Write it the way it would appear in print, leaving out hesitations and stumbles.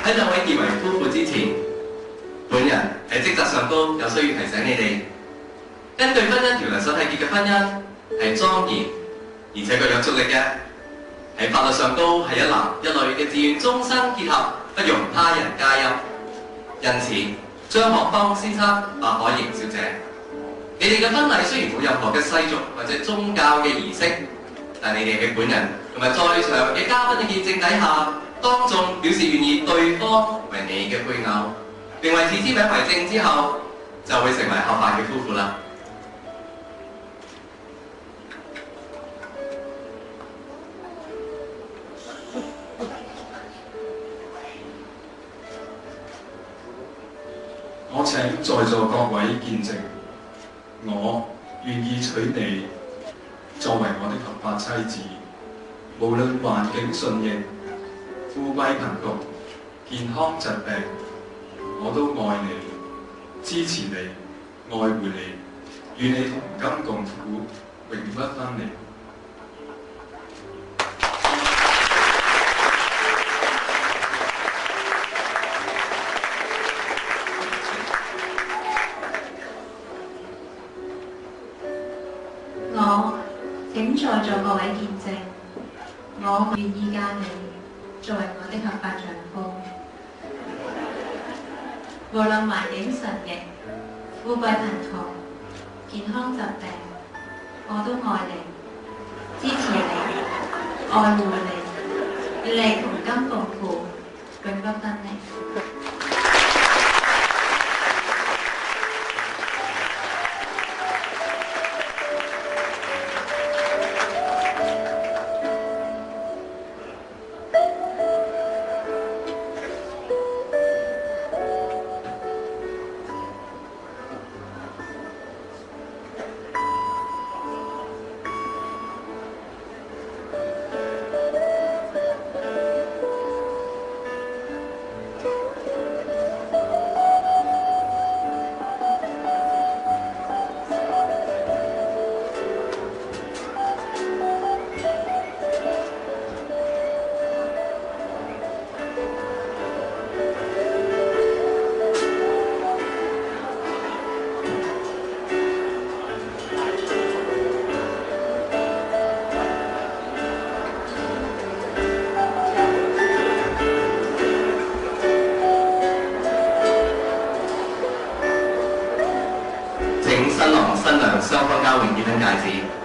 喺兩位結為夫婦之前，本人喺職責上都有需要提醒你哋，根據婚姻條例所締結嘅婚姻係莊嚴而且具有約束力嘅，喺法律上都係一男一女嘅自願終身結合，不容他人加入。因此，張學邦先生、白海瑩小姐，你哋嘅婚禮雖然冇任何嘅世俗或者宗教嘅儀式，但你哋喺本人同埋在場嘅嘉賓嘅見證底下，當眾表示願意對方為你嘅配偶，並為此簽名為證之後，就會成為合法嘅夫婦啦。我請在座各位見證，我願意娶你作為我的合法妻子，無論環境順應、富貴貧窮、健康疾病，我都愛你、支持你、愛護你，與你同甘共苦，永不分離。我請在座各位見證，我願意嫁你作為我的合法丈夫，無論環境順逆、富貴貧窮、健康疾病，我都愛你、支持你、愛護你，與你同甘共苦，永不分離。請新郎新娘雙方交換結婚戒指。